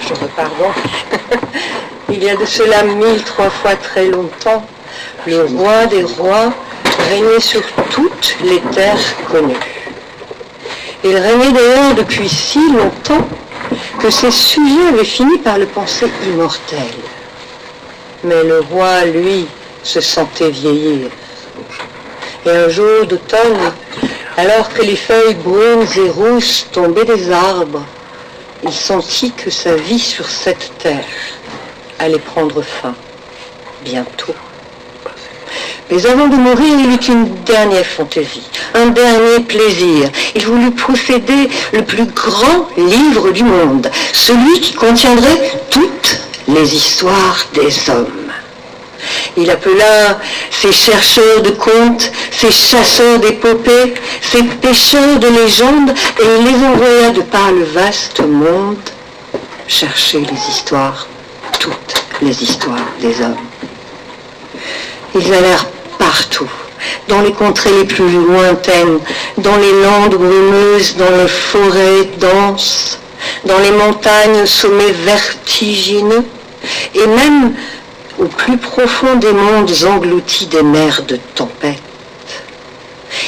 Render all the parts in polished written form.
je repars donc. Il y a de cela 1003 fois très longtemps, le roi des rois régnait sur toutes les terres connues. Il régnait d'ailleurs depuis si longtemps que ses sujets avaient fini par le penser immortel. Mais le roi, lui, se sentait vieillir. Et un jour d'automne, alors que les feuilles brunes et rousses tombaient des arbres, il sentit que sa vie sur cette terre allait prendre fin, bientôt. Mais avant de mourir, il eut une dernière fantaisie, un dernier plaisir. Il voulut posséder le plus grand livre du monde, celui qui contiendrait toutes les histoires des hommes. Il appela ses chercheurs de contes, ses chasseurs d'épopées, ses pêcheurs de légendes, et il les envoya de par le vaste monde chercher les histoires, toutes les histoires des hommes. Ils allèrent partout, dans les contrées les plus lointaines, dans les landes brumeuses, dans les forêts denses, dans les montagnes aux sommets vertigineux, et même au plus profond des mondes engloutis des mers de tempête.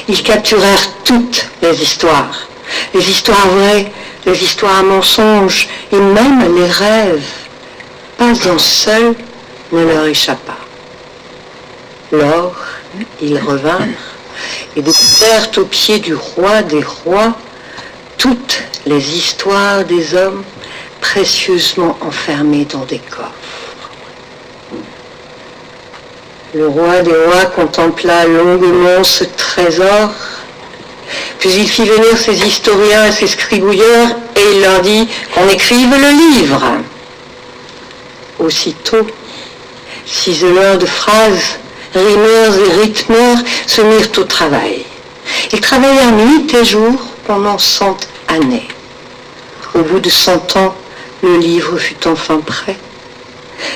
Ils capturèrent toutes les histoires vraies, les histoires mensonges, et même les rêves. Pas un seul ne leur échappa. Lors, ils revinrent et découvrirent au pied du roi des rois toutes les histoires des hommes précieusement enfermées dans des coffres. Le roi des rois contempla longuement ce trésor, puis il fit venir ses historiens et ses scribouilleurs, et il leur dit qu'on écrive le livre. Aussitôt, ciseleurs de phrases, rimeurs et rythmeurs se mirent au travail. Ils travaillèrent nuit et jour pendant 100 années. Au bout de 100 ans, le livre fut enfin prêt.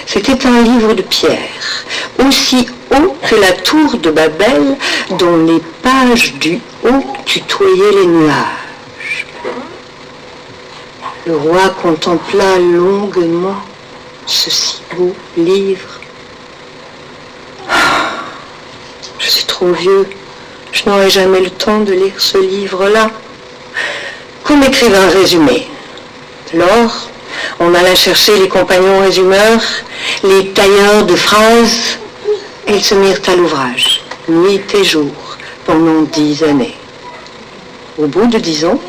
C'était un livre de pierre, aussi haut que la tour de Babel, dont les pages du haut tutoyaient les nuages. Le roi contempla longuement ce si beau livre. Je suis trop vieux, je n'aurai jamais le temps de lire ce livre-là. Qu'on m'écrive un résumé. Lors, on alla chercher les compagnons résumeurs, les tailleurs de phrases, et ils se mirent à l'ouvrage, nuit et jour, pendant 10 années. Au bout de 10 ans,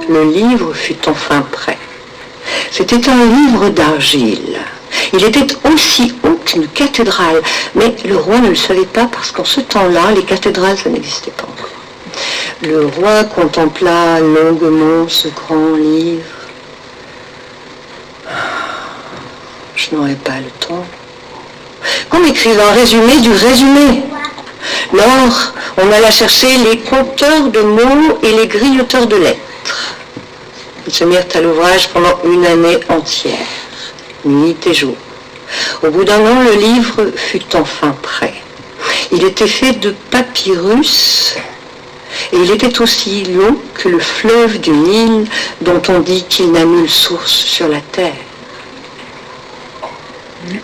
le livre fut enfin prêt. C'était un livre d'argile. Il était aussi haut qu'une cathédrale, mais le roi ne le savait pas parce qu'en ce temps-là, les cathédrales, ça n'existait pas encore. Le roi contempla longuement ce grand livre. Je n'aurai pas le temps. Qu'on m'écrive un résumé du résumé. Lors, on alla chercher les compteurs de mots et les grignoteurs de lettres. Ils se mirent à l'ouvrage pendant 1 année entière, nuit et jour. Au bout d'1 an, le livre fut enfin prêt. Il était fait de papyrus et il était aussi long que le fleuve du Nil, dont on dit qu'il n'a nulle source sur la terre.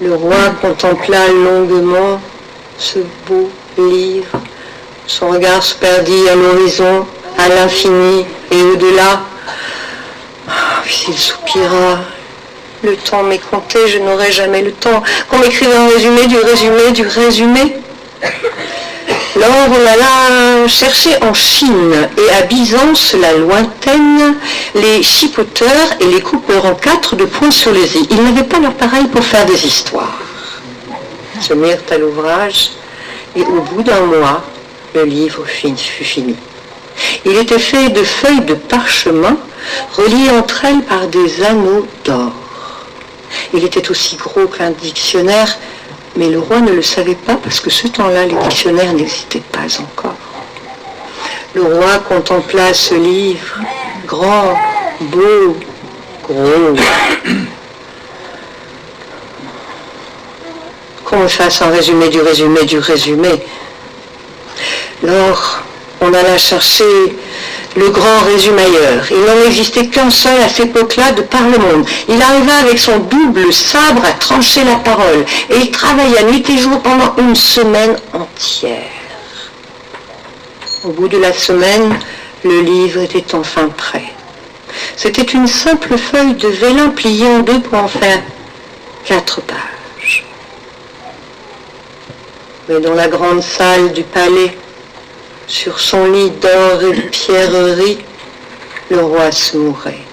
Le roi contempla longuement ce beau livre. Son regard se perdit à l'horizon, à l'infini et au-delà. Puis il soupira. Le temps m'est compté, je n'aurai jamais le temps. Qu'on m'écrive un résumé du résumé du résumé. Lors, on alla chercher en Chine et à Byzance, la lointaine, les chipoteurs et les coupeurs en 4 de poing sur les i. Ils n'avaient pas leur pareil pour faire des histoires. Ils se mirent à l'ouvrage et au bout d'1 mois, le livre fut fini. Il était fait de feuilles de parchemin reliées entre elles par des anneaux d'or. Il était aussi gros qu'un dictionnaire, mais le roi ne le savait pas parce que ce temps-là, les dictionnaires n'existaient pas encore. Le roi contempla ce livre, grand, beau, gros. Qu'on me fasse un résumé du résumé du résumé. Lors, on alla chercher le grand résumailleur. Il n'en existait qu'un seul à cette époque-là de par le monde. Il arriva avec son double sabre à trancher la parole, et il travailla nuit et jour pendant une semaine entière. Au bout de la semaine, le livre était enfin prêt. C'était une simple feuille de vélin pliée en deux pour en faire 4 pages. Mais dans la grande salle du palais, sur son lit d'or et de pierreries, le roi se mourait.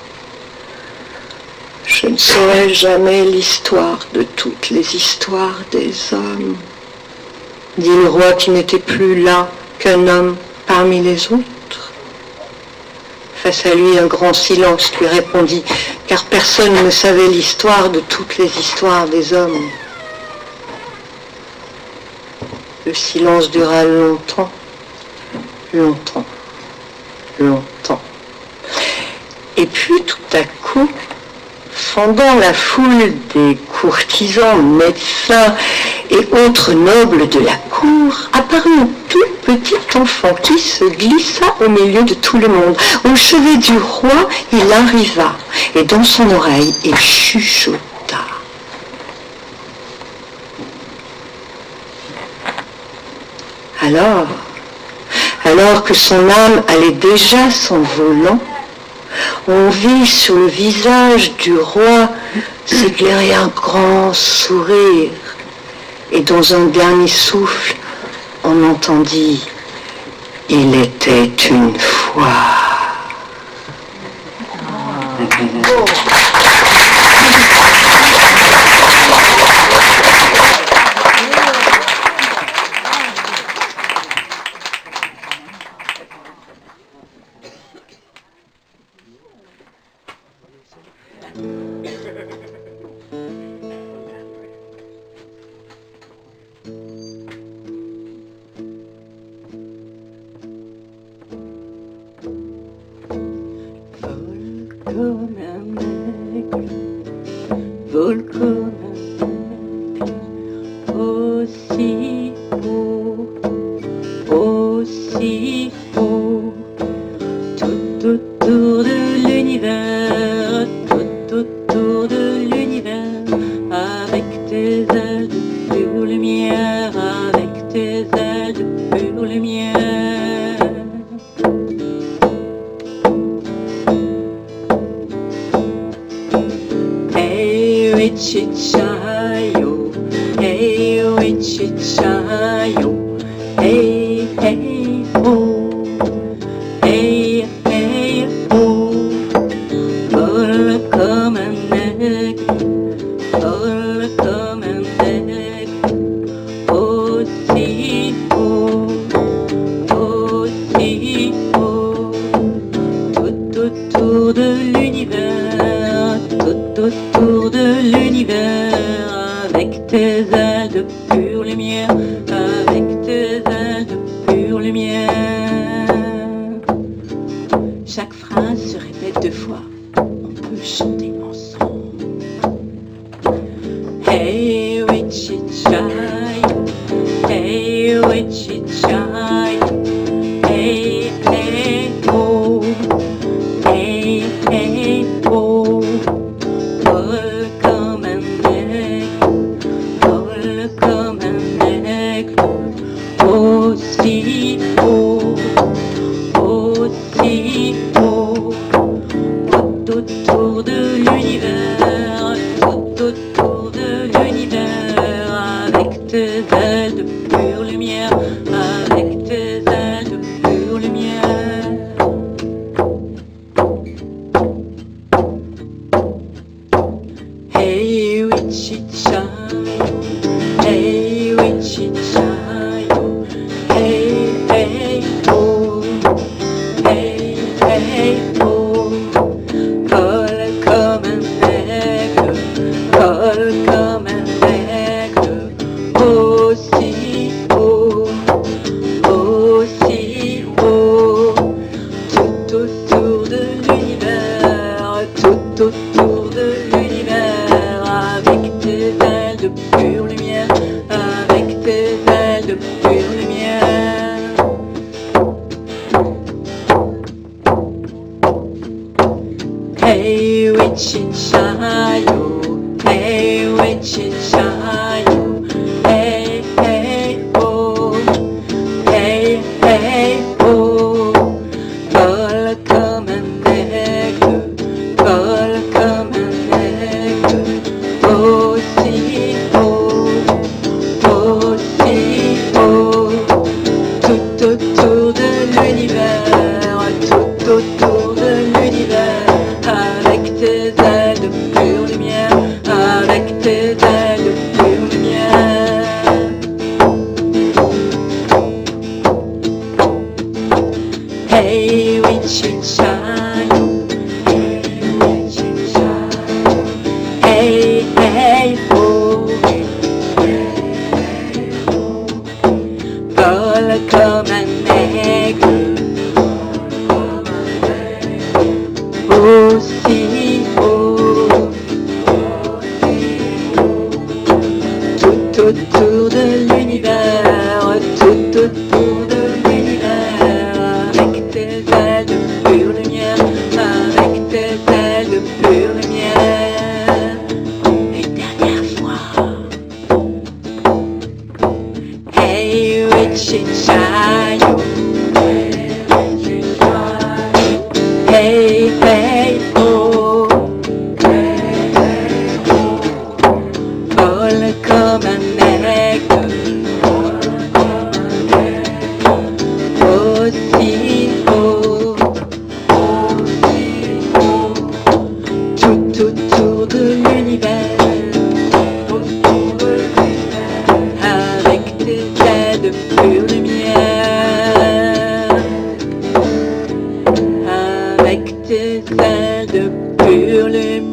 Je ne saurai jamais l'histoire de toutes les histoires des hommes, dit le roi qui n'était plus là qu'un homme parmi les autres. Face à lui, un grand silence lui répondit, car personne ne savait l'histoire de toutes les histoires des hommes. Le silence dura longtemps, longtemps, longtemps. Et puis tout à coup, fendant la foule des courtisans, médecins et autres nobles de la cour, apparut un tout petit enfant qui se glissa au milieu de tout le monde. Au chevet du roi, il arriva, et dans son oreille, il chuchota. Alors que son âme allait déjà s'envolant, on vit sur le visage du roi s'éclairer un grand sourire, et dans un dernier souffle, on entendit « Il était une fois ». Hey, Wichichayo, hey, Wichichayo, hey, hey, oh, hey, hey, oh, vole comme un aigle, vole comme un aigle, aussi haut, tout autour de l'univers, tout autour de l'univers, avec tes ailes de pure lumière, avec tes ailes de pure lumière. Hey, Wichichayo, hey, Wichichayo, hey, hey, oh, vole comme un aigle, aussi haut, tout autour de l'univers, tout autour de l'univers, avec tes ailes de pure lumière, avec tes ailes de pure lumière. Une dernière fois. Hey, Wichichayo, hey, hey, oh, vole comme un aigle, aussi haut, tout autour de l'univers, avec tes ailes de pure lumière, avec tes ailes de pure lumière.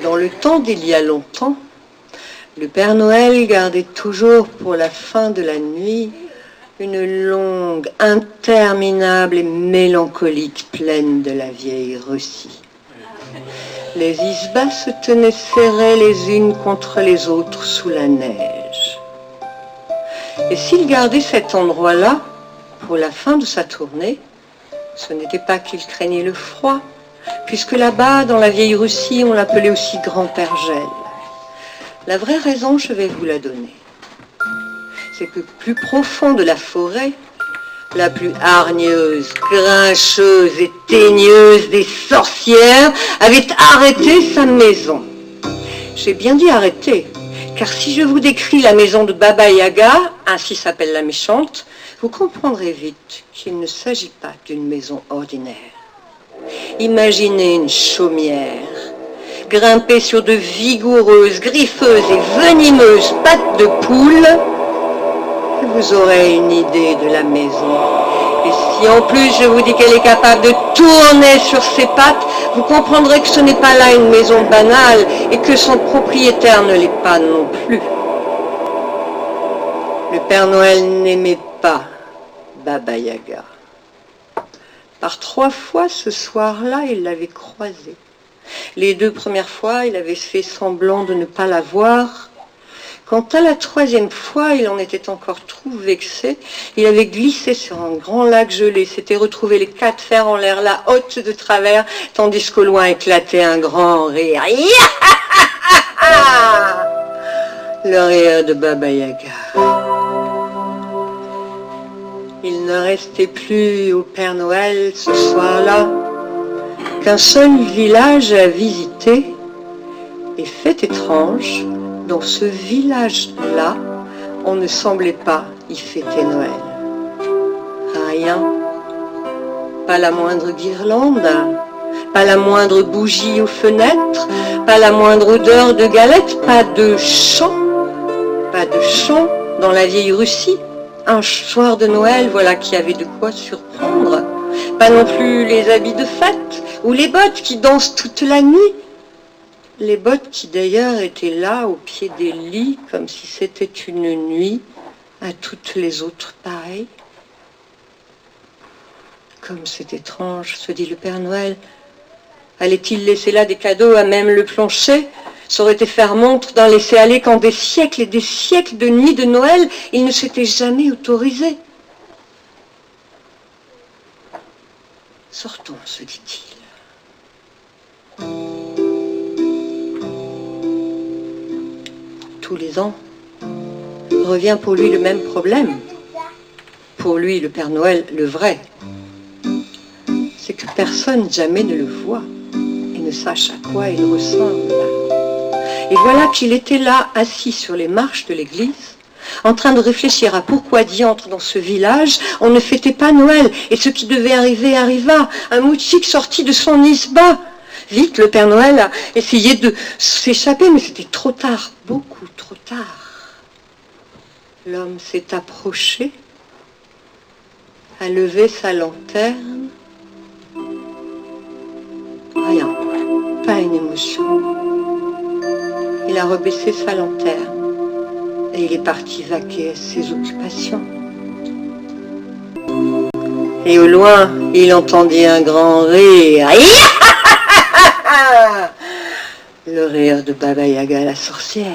Dans le temps d'il y a longtemps, le Père Noël gardait toujours pour la fin de la nuit une longue, interminable et mélancolique plaine de la vieille Russie. Les isbas se tenaient serrées les unes contre les autres sous la neige. Et s'il gardait cet endroit-là pour la fin de sa tournée, ce n'était pas qu'il craignait le froid, puisque là-bas, dans la vieille Russie, on l'appelait aussi Grand-Père Gel. La vraie raison, je vais vous la donner. C'est que plus profond de la forêt, la plus hargneuse, grincheuse et teigneuse des sorcières avait arrêté sa maison. J'ai bien dit arrêter, car si je vous décris la maison de Baba Yaga, ainsi s'appelle la méchante, vous comprendrez vite qu'il ne s'agit pas d'une maison ordinaire. Imaginez une chaumière, grimpée sur de vigoureuses, griffeuses et venimeuses pattes de poule, et vous aurez une idée de la maison. Et si en plus je vous dis qu'elle est capable de tourner sur ses pattes, vous comprendrez que ce n'est pas là une maison banale et que son propriétaire ne l'est pas non plus. Le Père Noël n'aimait pas Baba Yaga. Par 3 fois ce soir-là, il l'avait croisée. Les 2 premières fois, il avait fait semblant de ne pas la voir. Quant à la 3e fois, il en était encore tout vexé. Il avait glissé sur un grand lac gelé, s'était retrouvé les 4 fers en l'air, la hotte de travers, tandis qu'au loin éclatait un grand rire. Le rire de Baba Yaga. Il ne restait plus au Père Noël ce soir-là qu'un seul village à visiter, et fait étrange, dans ce village-là, on ne semblait pas y fêter Noël. Rien, pas la moindre guirlande, pas la moindre bougie aux fenêtres, pas la moindre odeur de galette, pas de chant dans la vieille Russie. Un soir de Noël, voilà qui avait de quoi surprendre. Pas non plus les habits de fête ou les bottes qui dansent toute la nuit. Les bottes qui d'ailleurs étaient là au pied des lits, comme si c'était une nuit, à toutes les autres pareilles. Comme c'est étrange, se dit le Père Noël. Allait-il laisser là des cadeaux à même le plancher? Ça aurait été faire montre d'en laisser aller qu'en des siècles et des siècles de nuits de Noël, il ne s'était jamais autorisé. Sortons, se dit-il. Tous les ans, revient pour lui le même problème. Pour lui, le Père Noël, le vrai, c'est que personne jamais ne le voit et ne sache à quoi il ressemble. Et voilà qu'il était là, assis sur les marches de l'église, en train de réfléchir à pourquoi diantre dans ce village on ne fêtait pas Noël, et ce qui devait arriver arriva, un moutchique sorti de son isba. Vite, le Père Noël a essayé de s'échapper, mais c'était trop tard, beaucoup trop tard. L'homme s'est approché, a levé sa lanterne. Rien, pas une émotion. Il a rebaissé sa lanterne et il est parti vaquer à ses occupations. Et au loin, il entendit un grand rire. Le rire de Baba Yaga, la sorcière.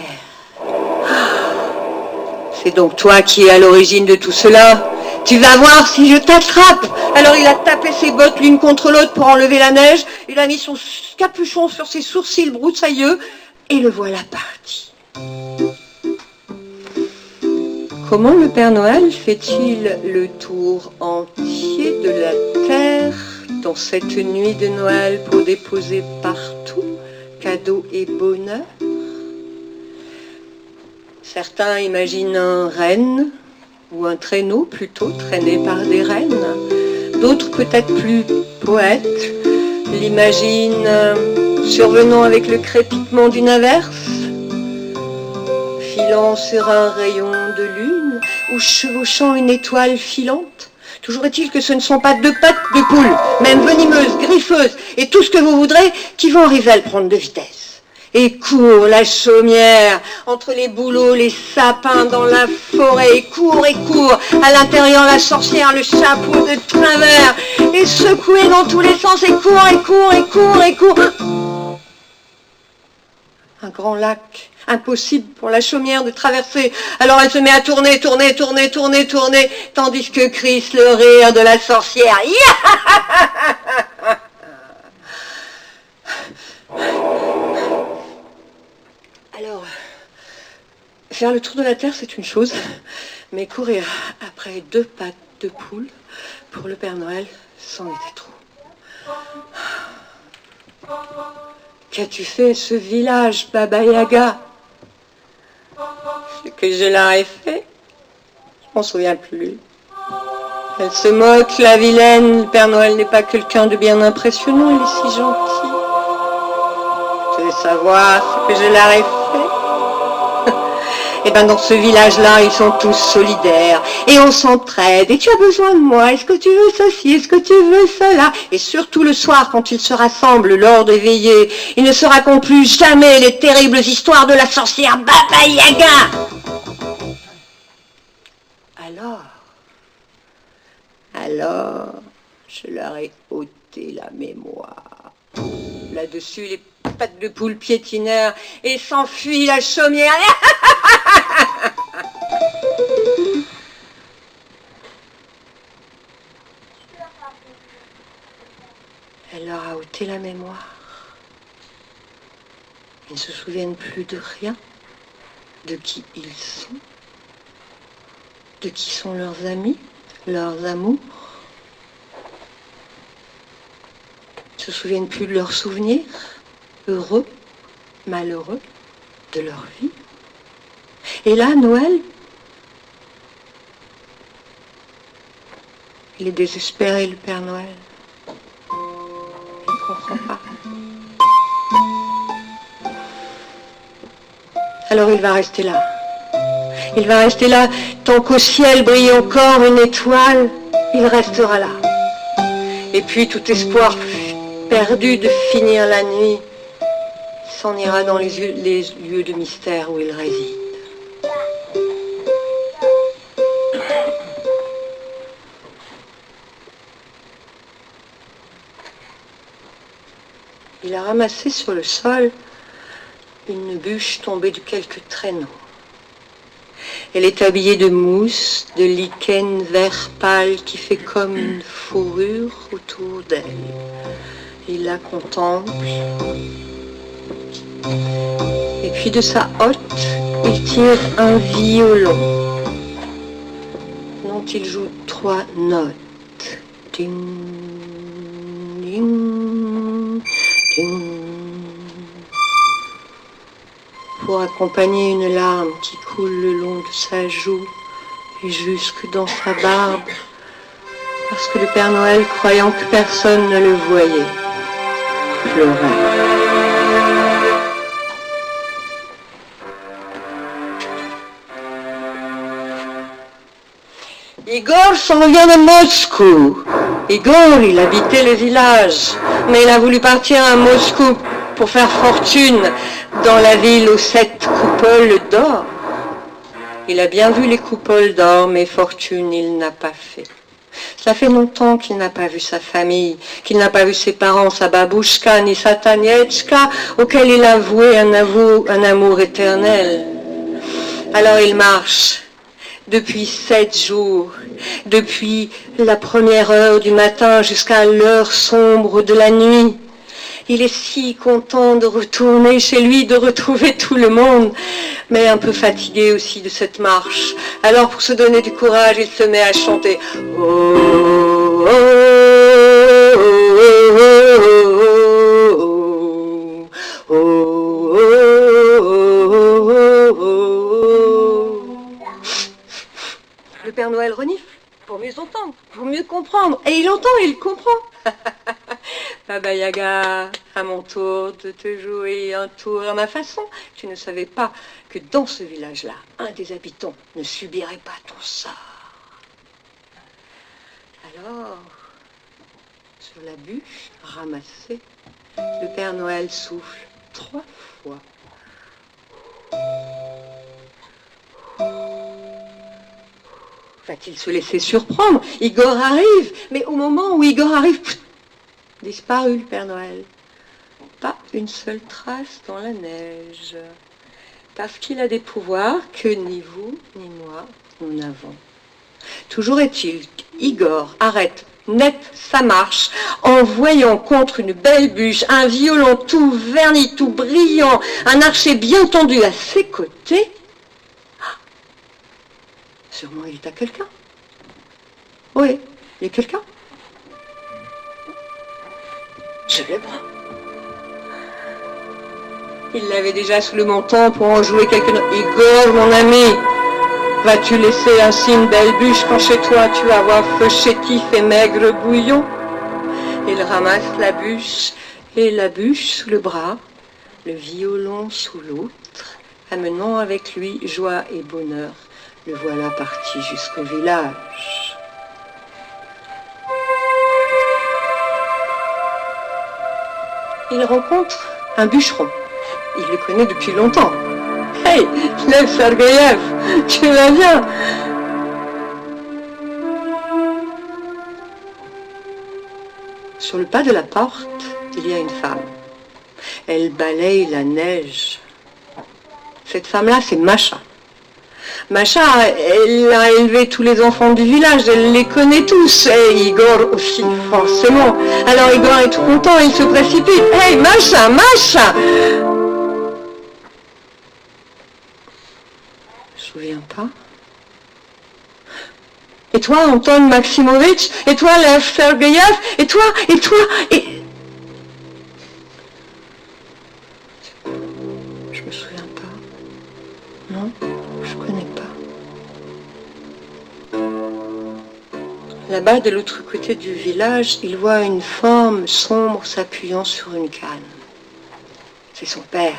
C'est donc toi qui es à l'origine de tout cela. Tu vas voir si je t'attrape. Alors il a tapé ses bottes l'une contre l'autre pour enlever la neige. Il a mis son capuchon sur ses sourcils broussailleux et le voilà parti. Comment le Père Noël fait-il le tour entier de la terre dans cette nuit de Noël pour déposer partout cadeaux et bonheur? Certains imaginent un renne, ou un traîneau plutôt, traîné par des rennes. D'autres, peut-être plus poètes, l'imaginent survenant avec le crépitement d'une averse, filant sur un rayon de lune, ou chevauchant une étoile filante. Toujours est-il que ce ne sont pas deux pattes de poule, même venimeuses, griffeuses, et tout ce que vous voudrez, qui vont arriver à le prendre de vitesse. Et court la chaumière, entre les bouleaux, les sapins dans la forêt, et court, à l'intérieur la sorcière, le chapeau de travers, et secoué dans tous les sens, et court. Un grand lac, impossible pour la chaumière de traverser. Alors elle se met à tourner, tandis que crisse le rire de la sorcière. Alors, faire le tour de la Terre, c'est une chose, mais courir après deux pattes de poule, pour le Père Noël, c'en était trop. Qu'as-tu fait, ce village, Baba Yaga? Ce que je leur ai fait, je m'en souviens plus. Elle se moque, la vilaine, le Père Noël n'est pas quelqu'un de bien impressionnant, il est si gentil. Tu veux savoir ce que je leur ai fait? Et bien dans ce village-là, ils sont tous solidaires, et on s'entraide, et tu as besoin de moi, est-ce que tu veux ceci, est-ce que tu veux cela? Et surtout le soir, quand ils se rassemblent lors des veillées, ils ne se racontent plus jamais les terribles histoires de la sorcière Baba Yaga. Alors, je leur ai ôté la mémoire. Là-dessus, les pattes de poule piétinèrent et s'enfuit la chaumière. Elle leur a ôté la mémoire. Ils ne se souviennent plus de rien, de qui ils sont, de qui sont leurs amis, leurs amours. Ils ne se souviennent plus de leurs souvenirs, heureux, malheureux, de leur vie. Et là, Noël, il est désespéré, le Père Noël. Il ne comprend pas. Alors il va rester là. Il va rester là tant qu'au ciel brille encore une étoile. Il restera là. Et puis tout espoir perdu de finir la nuit s'en ira dans les lieux de mystère où il réside. Il a ramassé sur le sol une bûche tombée de quelques traîneaux. Elle est habillée de mousse, de lichen vert pâle qui fait comme une fourrure autour d'elle. Il la contemple. Et puis de sa hotte, il tire un violon dont il joue 3 notes. Ding, ding, ding. Pour accompagner une larme qui coule le long de sa joue et jusque dans sa barbe, parce que le Père Noël, croyant que personne ne le voyait, pleurait. Igor s'en revient de Moscou. Igor, il habitait le village, mais il a voulu partir à Moscou pour faire fortune dans la ville aux 7 coupoles d'or. Il a bien vu les coupoles d'or, mais fortune il n'a pas fait. Ça fait longtemps qu'il n'a pas vu sa famille, qu'il n'a pas vu ses parents, sa babouchka, ni sa Tanietchka, auquel il a voué un amour éternel. Alors il marche depuis 7 jours, depuis la première heure du matin jusqu'à l'heure sombre de la nuit. Il est si content de retourner chez lui, de retrouver tout le monde, mais un peu fatigué aussi de cette marche. Alors pour se donner du courage, il se met à chanter. Oh, oh, oh, oh, oh. Le Père Noël renifle pour mieux entendre, pour mieux comprendre. Et il entend et il comprend. Baba Yaga, à mon tour de te jouer un tour à ma façon. Tu ne savais pas que dans ce village-là, un des habitants ne subirait pas ton sort. Alors, sur la bûche ramassée, le Père Noël souffle 3 fois. Va-t-il se laisser surprendre? Igor arrive, mais au moment où Igor arrive, disparu le Père Noël. Pas une seule trace dans la neige. Parce qu'il a des pouvoirs que ni vous ni moi nous n'avons. Toujours est-il qu'Igor arrête net sa marche en voyant contre une belle bûche un violon tout verni, tout brillant, un archet bien tendu à ses côtés. Sûrement il est à quelqu'un. Oui, il y a quelqu'un. Je le prends. Il l'avait déjà sous le menton pour en jouer quelques notes. Igor, mon ami, vas-tu laisser ainsi une belle bûche quand chez toi tu vas avoir feu chétif et maigre bouillon? Il ramasse la bûche et la bûche sous le bras, le violon sous l'autre, amenant avec lui joie et bonheur. Le voilà parti jusqu'au village. Il rencontre un bûcheron. Il le connaît depuis longtemps. Hey, Lev Sergeyev, tu vas bien? Sur le pas de la porte, il y a une femme. Elle balaye la neige. Cette femme-là, c'est Masha. Masha, elle a élevé tous les enfants du village, elle les connaît tous, et Igor aussi, forcément. Alors Igor est tout content, il se précipite. Hey, Masha, Masha! Je me souviens pas. Et toi, Anton Maximovitch? Et toi, Lev Sergeyev? Et toi? Et toi? Et... Je me souviens pas. Non, je connais pas. Là-bas, de l'autre côté du village, il voit une forme sombre s'appuyant sur une canne. C'est son père.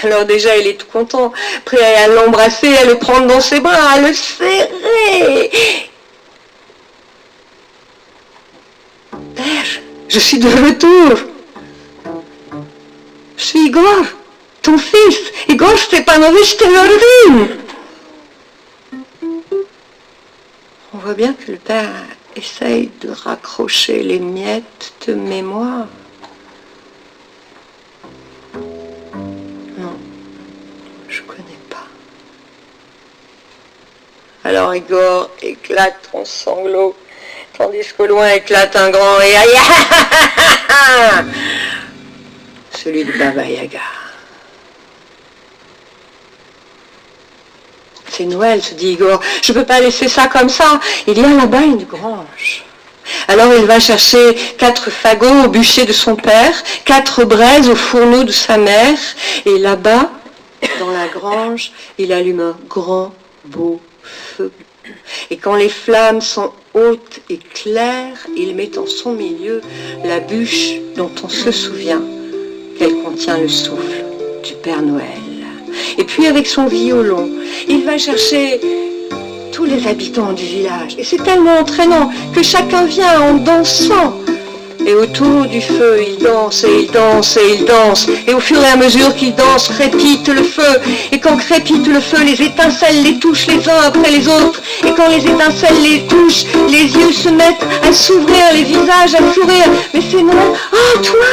Alors déjà, il est tout content, prêt à l'embrasser, à le prendre dans ses bras, à le serrer. Père, je suis de retour. je suis Igor, ton fils. Igor Stepanovich Teodorine. On voit bien que le père essaye de raccrocher les miettes de mémoire. Non, je connais pas. Alors Igor éclate en sanglots, tandis qu'au loin éclate un grand et aïe, celui de Baba Yaga. C'est Noël, se dit Igor. Je ne peux pas laisser ça comme ça. Il y a là-bas une grange. Alors il va chercher 4 fagots au bûcher de son père, 4 braises au fourneau de sa mère, et là-bas, dans la grange, il allume un grand, beau feu. Et quand les flammes sont hautes et claires, il met en son milieu la bûche dont on se souvient qu'elle contient le souffle du Père Noël. Et puis avec son violon, il va chercher tous les habitants du village. Et c'est tellement entraînant que chacun vient en dansant. Et autour du feu, il danse et il danse et il danse. Et au fur et à mesure qu'il danse, crépite le feu. Et quand crépite le feu, les étincelles les touchent les uns après les autres. Et quand les étincelles les touchent, les yeux se mettent à s'ouvrir, les visages à sourire. Mais c'est Noël. Oh, toi!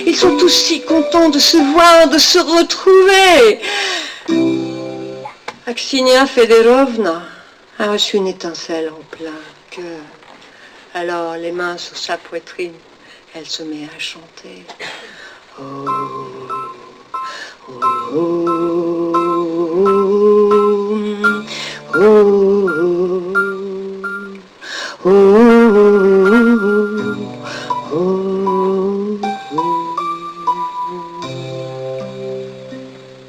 Ils sont tous si contents de se voir, de se retrouver. Aksinia Fedorovna a reçu une étincelle en plein cœur. Alors, les mains sur sa poitrine, elle se met à chanter. Oh, oh, oh, oh, oh, oh.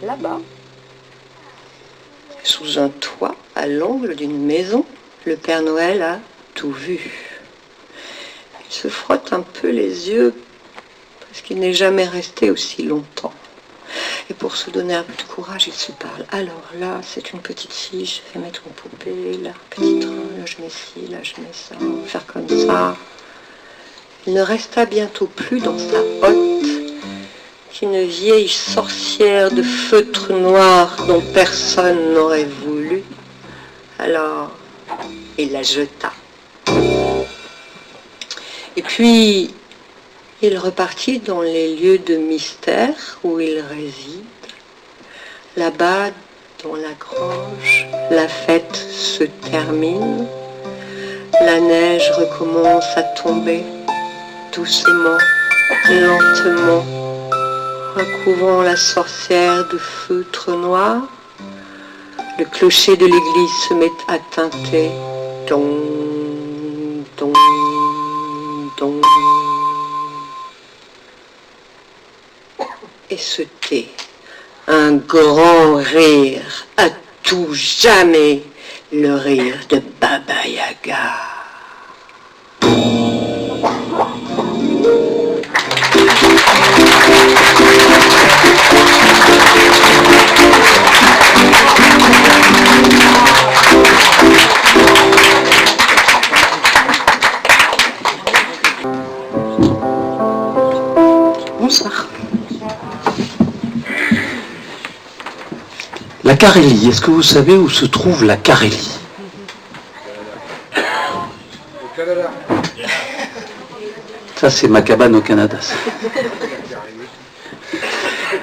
Là-bas, sous un toit, à l'angle d'une maison, le Père Noël a tout vu. Il se frotte un peu les yeux parce qu'il n'est jamais resté aussi longtemps. Et pour se donner un peu de courage, il se parle. Alors là, c'est une petite fille, je vais mettre une poupée, là, petit train, là je mets ci, là je mets ça, on va faire comme ça. Il ne resta bientôt plus dans sa hotte qu'une vieille sorcière de feutre noir dont personne n'aurait voulu. Alors, il la jeta. Et puis, il repartit dans les lieux de mystère où il réside. Là-bas, dans la grange, la fête se termine. La neige recommence à tomber, doucement, lentement, recouvrant la sorcière de feutre noir. Le clocher de l'église se met à tinter. Dong, dong, dong. Et se tait un grand rire, à tout jamais le rire de Baba Yaga. Bonsoir. La Carélie, est-ce que vous savez où se trouve la Carélie? Au Canada. Ça, c'est ma cabane au Canada.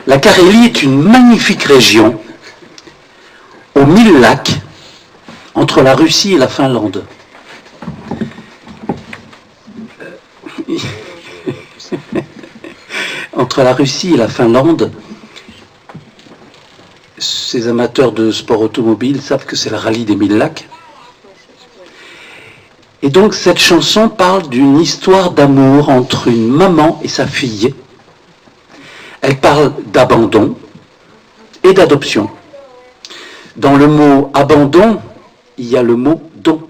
La Carélie est une magnifique région aux 1000 lacs entre la Russie et la Finlande. Entre la Russie et la Finlande, ces amateurs de sport automobile savent que c'est le rallye des 1000 lacs. Et donc cette chanson parle d'une histoire d'amour entre une maman et sa fille. Elle parle d'abandon et d'adoption. Dans le mot abandon, il y a le mot don.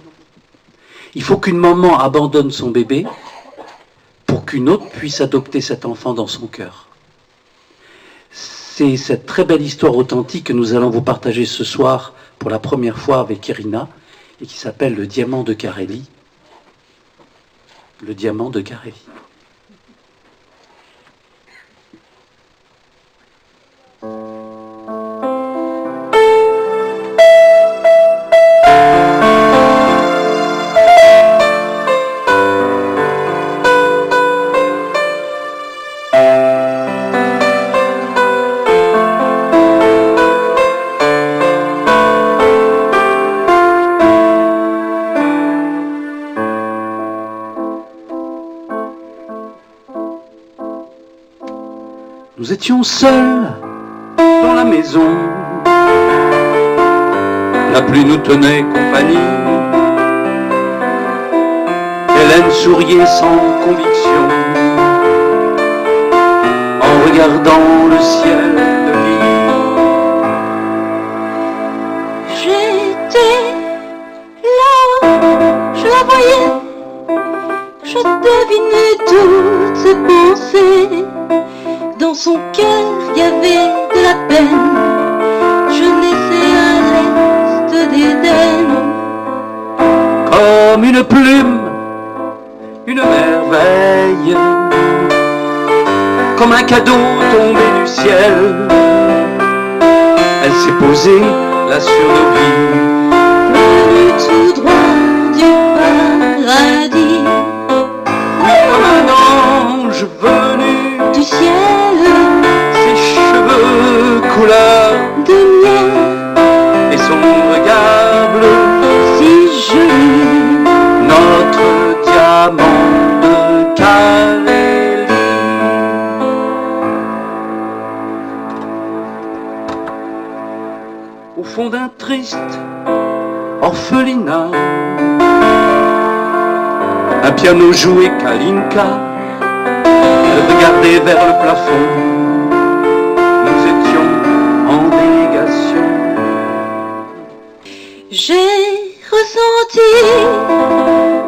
Il faut qu'une maman abandonne son bébé pour qu'une autre puisse adopter cet enfant dans son cœur. C'est cette très belle histoire authentique que nous allons vous partager ce soir pour la première fois avec Irina et qui s'appelle le diamant de Carélie. Le diamant de Carélie. Nous étions seuls dans la maison. La pluie nous tenait compagnie. Hélène souriait sans conviction en regardant le ciel de l'île. J'étais là, je la voyais, je devinais toutes ses pensées. Dans son cœur, il y avait de la peine. Je naissais à l'est d'Éden. Comme une plume, une merveille, comme un cadeau tombé du ciel. Elle s'est posée là sur nos vies, Venue tout droit du paradis, oui, comme un ange venu du ciel, ses cheveux couleur de miel, et son regard bleu, si joli. notre diamant de Carélie. Au fond d'un triste orphelinat, un piano jouait Kalinka. Elle regardait vers le plafond. Nous étions en délégation. J'ai ressenti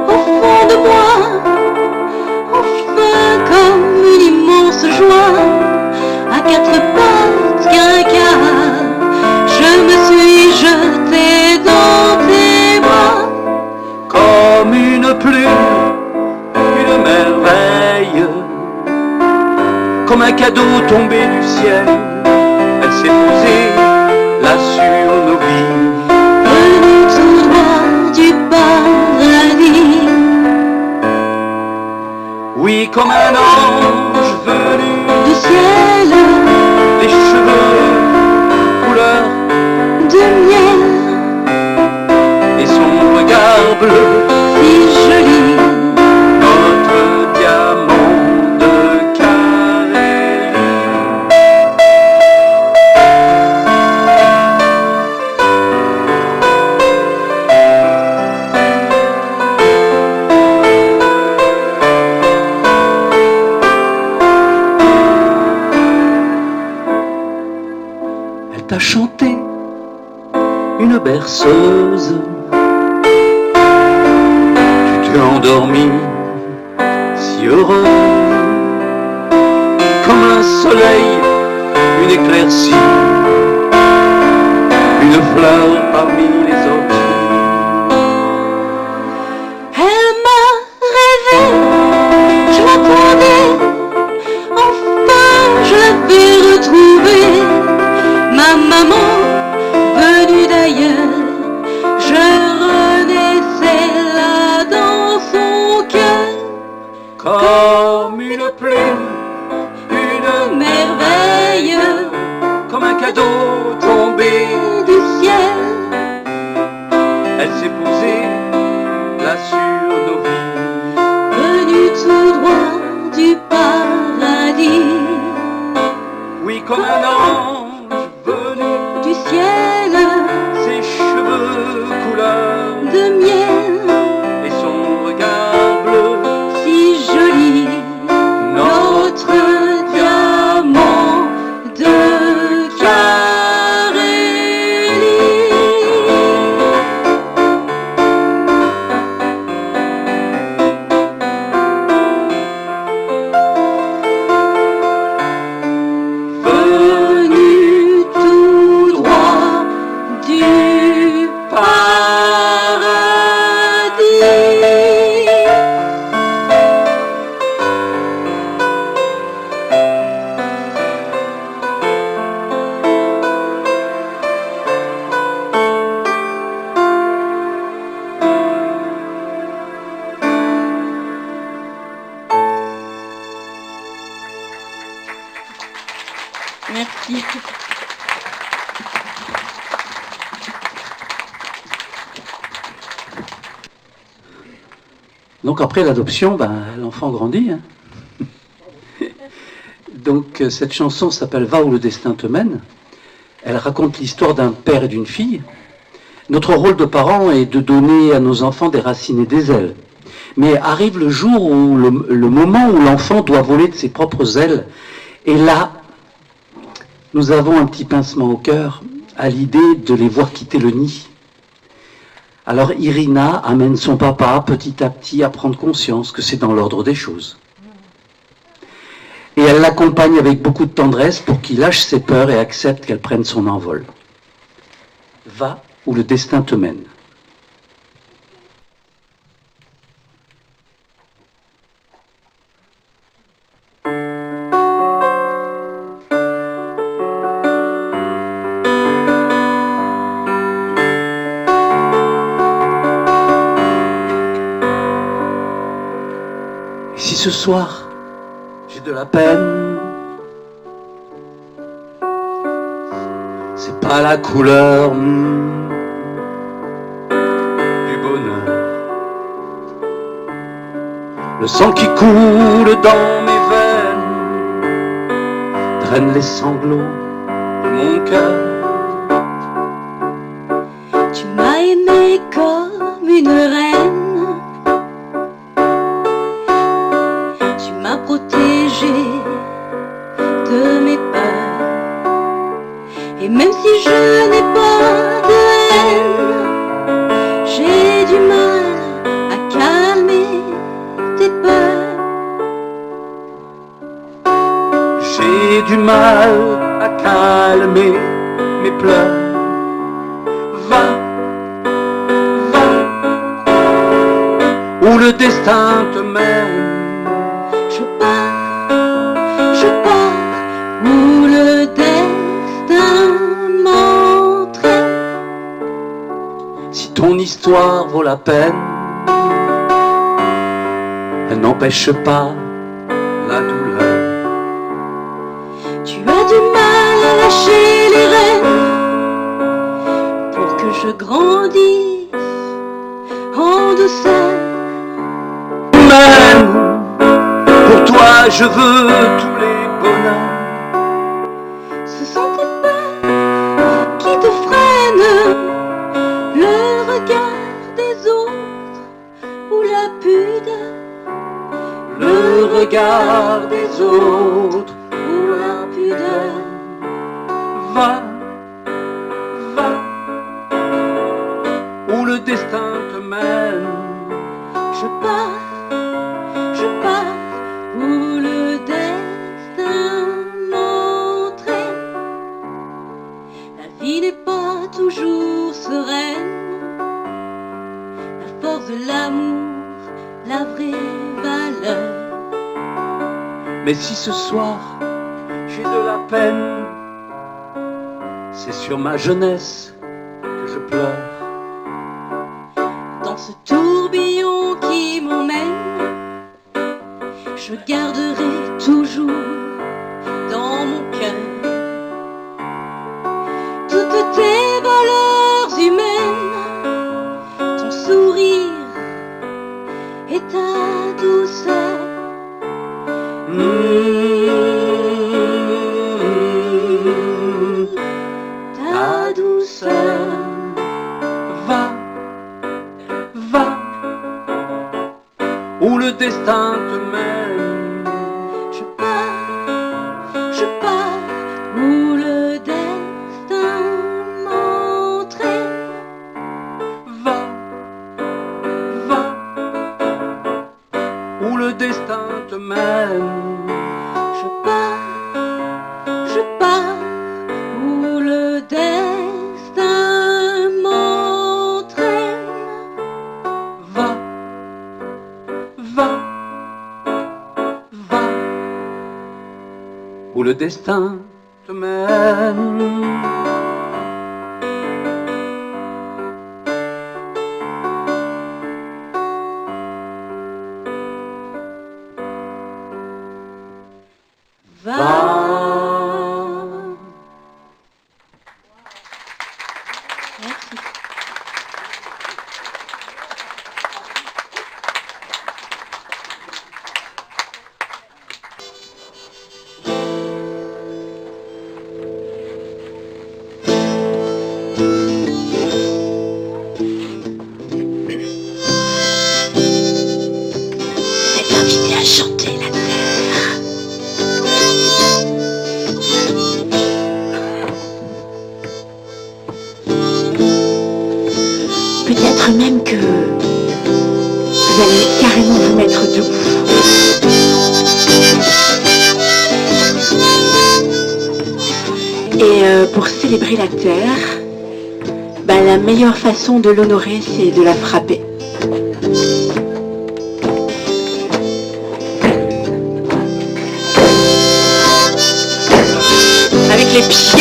au fond de moi, enfin comme une immense joie, à quatre pattes qu'un quart, je me suis jetée dans tes bras. Comme une plume, une merveille, comme un cadeau tombé du ciel. Elle s'est posée là sur nos vies, Venue tout droit du paradis, oui, comme un ange venu du ciel, des cheveux couleur de miel, et son regard bleu, si joli. notre diamant de Carélie. Elle t'a chanté une berceuse. Tu t'es endormi si heureux, comme un soleil, une éclaircie, une fleur parmi les orties. Elle m'a rêvé, je l'attendais, enfin je l'avais retrouvée. Ma maman, venue d'ailleurs, je renaissais là dans son cœur. Comme une plume, une Merveille comme un cadeau tombé. du ciel, Elle s'est posée là sur nos vies, venue tout droit du paradis, oui, comme un ange venu, du ciel, ses cheveux couleur de miel, et son regard bleu, si joli. Notre diamant de Carélie. Venu tout droit du paradis. Merci. Donc après l'adoption, l'enfant grandit. Hein. Donc cette chanson s'appelle « Va où le destin te mène ». Elle raconte l'histoire d'un père et d'une fille. Notre rôle de parents est de donner à nos enfants des racines et des ailes. Mais arrive le jour où le moment où l'enfant doit voler de ses propres ailes. Et là, nous avons un petit pincement au cœur à l'idée de les voir quitter le nid. Alors Irina amène son papa petit à petit à prendre conscience que c'est dans l'ordre des choses. Et elle l'accompagne avec beaucoup de tendresse pour qu'il lâche ses peurs et accepte qu'elle prenne son envol. Va où le destin te mène. Si ce soir, j'ai de la peine, c'est pas la couleur du bonheur. Le sang qui coule dans mes veines draine les sanglots de mon cœur. Tu m'as aimé comme une reine. Tu m'as protégé de mes peurs. Et même si je n'ai pas de haine, j'ai du mal à calmer tes peurs. J'ai du mal à calmer mes pleurs. Va, va, où le destin te mène. Je pars, où le destin m'entraîne. Si ton histoire vaut la peine, elle n'empêche pas la douleur. Tu as du mal à lâcher les rênes pour que je grandisse en douceur. Même pour toi, je veux tous les bonheurs. Ce sont tes peurs qui te freinent, le regard des autres ou la pudeur. Le regard des autres Ou la pudeur. va, va, où le destin te mène. Je pars, où le destin m'entraîne. La vie n'est pas toujours sereine. La force de l'amour, la vraie valeur. Mais si ce soir j'ai de la peine, c'est sur ma jeunesse que je pleure. Dans ce tourbillon qui m'emmène, je garderai toujours dans mon cœur toutes tes valeurs humaines, ton sourire et ta douceur. Ta douceur. Va, va, où le destin te mène. Je pars, où le destin m'entraîne. Va, va, où le destin te mène. Je pars, où le destin m'entraîne. Va, va, va, où le destin te mène. Va. Merci. écouter la terre. Peut-être même que vous allez carrément vous mettre debout. Et pour célébrer la terre, la meilleure façon de l'honorer, c'est de la frapper. Avec les pieds.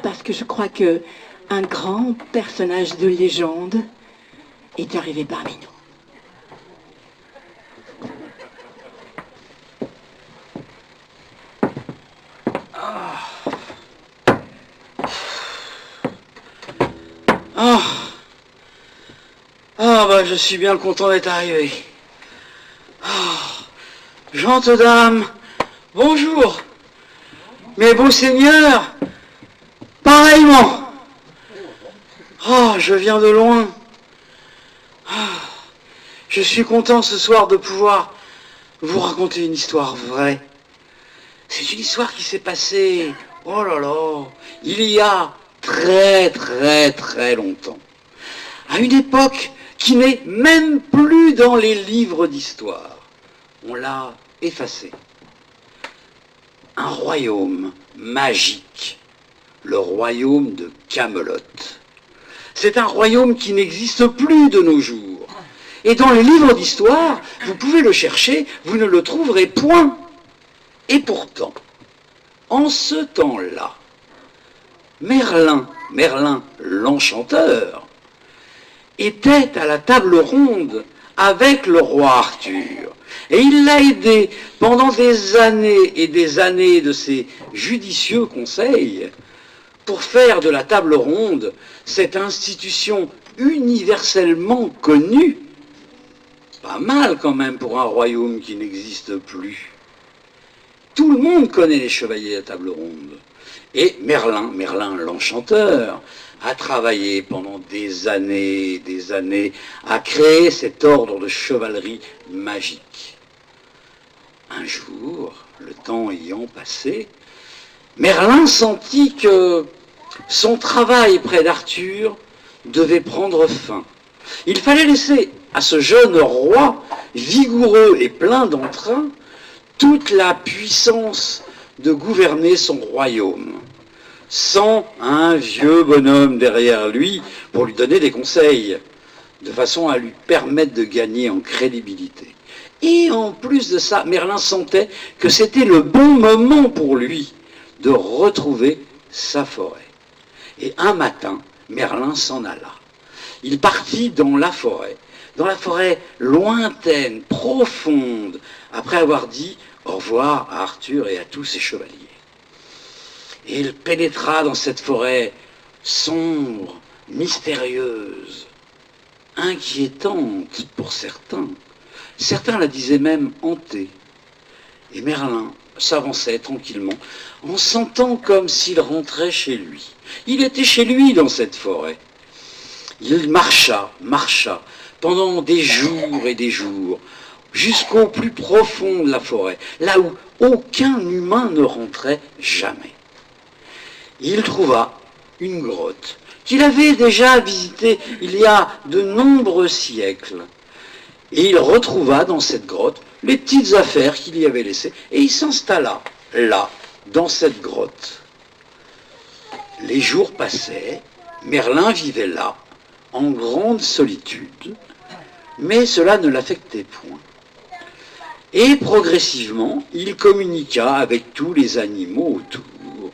Parce que je crois que un grand personnage de légende est arrivé parmi nous. Je suis bien content d'être arrivé. Gente dame, bonjour. Mes beaux seigneurs, pareillement. Oh, je viens de loin. Ah, je suis content ce soir de pouvoir vous raconter une histoire vraie. C'est une histoire qui s'est passée, oh là là, il y a très très très longtemps. À une époque qui n'est même plus dans les livres d'histoire. On l'a effacée. Un royaume magique, le royaume de Camelot. C'est un royaume qui n'existe plus de nos jours. Et dans les livres d'histoire, vous pouvez le chercher, vous ne le trouverez point. Et pourtant, en ce temps-là, Merlin l'enchanteur, était à la table ronde avec le roi Arthur. Et il l'a aidé pendant des années et des années de ses judicieux conseils pour faire de la table ronde cette institution universellement connue. Pas mal quand même pour un royaume qui n'existe plus. Tout le monde connaît les chevaliers à table ronde. Et Merlin l'enchanteur, a travaillé pendant des années à créer cet ordre de chevalerie magique. Un jour, le temps ayant passé, Merlin sentit que son travail près d'Arthur devait prendre fin. Il fallait laisser à ce jeune roi, vigoureux et plein d'entrain, toute la puissance de gouverner son royaume, sans un vieux bonhomme derrière lui pour lui donner des conseils, de façon à lui permettre de gagner en crédibilité. Et en plus de ça, Merlin sentait que c'était le bon moment pour lui de retrouver sa forêt. Et un matin, Merlin s'en alla. Il partit dans la forêt lointaine, profonde, après avoir dit au revoir à Arthur et à tous ses chevaliers. Et il pénétra dans cette forêt sombre, mystérieuse, inquiétante pour certains. Certains la disaient même hantée. Et Merlin s'avançait tranquillement, en sentant comme s'il rentrait chez lui. Il était chez lui dans cette forêt. Il marcha pendant des jours et des jours, jusqu'au plus profond de la forêt, là où aucun humain ne rentrait jamais. Il trouva une grotte qu'il avait déjà visitée il y a de nombreux siècles. Et il retrouva dans cette grotte les petites affaires qu'il y avait laissées, et il s'installa là, dans cette grotte. Les jours passaient, Merlin vivait là, en grande solitude, mais cela ne l'affectait point. Et progressivement, il communiqua avec tous les animaux autour,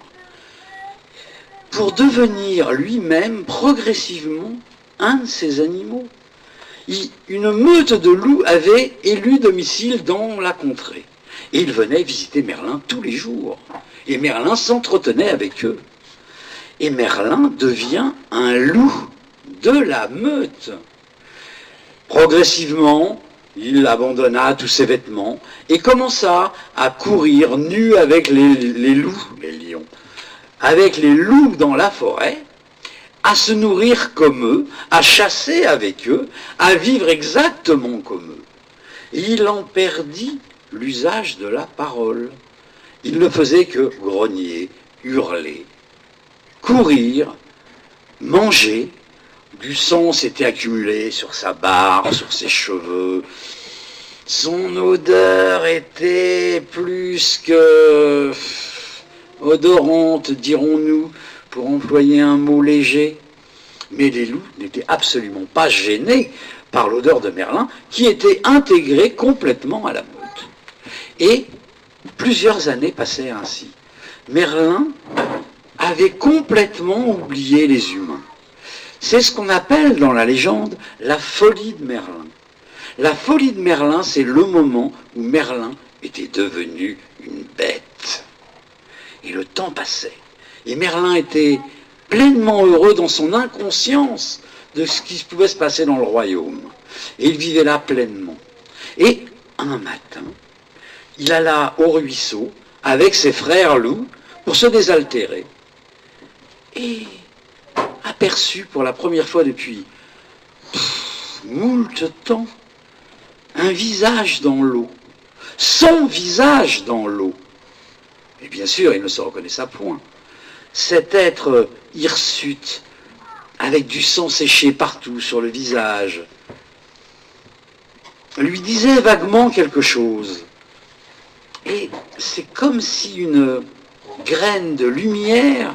pour devenir lui-même progressivement un de ces animaux. Une meute de loups avait élu domicile dans la contrée. Et ils venaient visiter Merlin tous les jours. Et Merlin s'entretenait avec eux. Et Merlin devient un loup de la meute. Progressivement, il abandonna tous ses vêtements et commença à courir nu avec les loups, les lions, avec les loups dans la forêt, à se nourrir comme eux, à chasser avec eux, à vivre exactement comme eux. Et il en perdit l'usage de la parole. Il ne faisait que grogner, hurler, courir, manger. Du sang s'était accumulé sur sa barbe, sur ses cheveux. Son odeur était plus que odorante, dirons-nous, pour employer un mot léger. Mais les loups n'étaient absolument pas gênés par l'odeur de Merlin, qui était intégrée complètement à la meute. Et plusieurs années passaient ainsi. Merlin avait complètement oublié les humains. C'est ce qu'on appelle dans la légende la folie de Merlin. La folie de Merlin, c'est le moment où Merlin était devenu une bête. Et le temps passait. Et Merlin était pleinement heureux dans son inconscience de ce qui pouvait se passer dans le royaume. Et il vivait là pleinement. Et un matin, il alla au ruisseau avec ses frères loups pour se désaltérer, et aperçut pour la première fois depuis moult temps un visage dans l'eau, son visage dans l'eau. Et bien sûr, il ne se reconnaissa point. Cet être hirsute, avec du sang séché partout sur le visage, lui disait vaguement quelque chose. Et c'est comme si une graine de lumière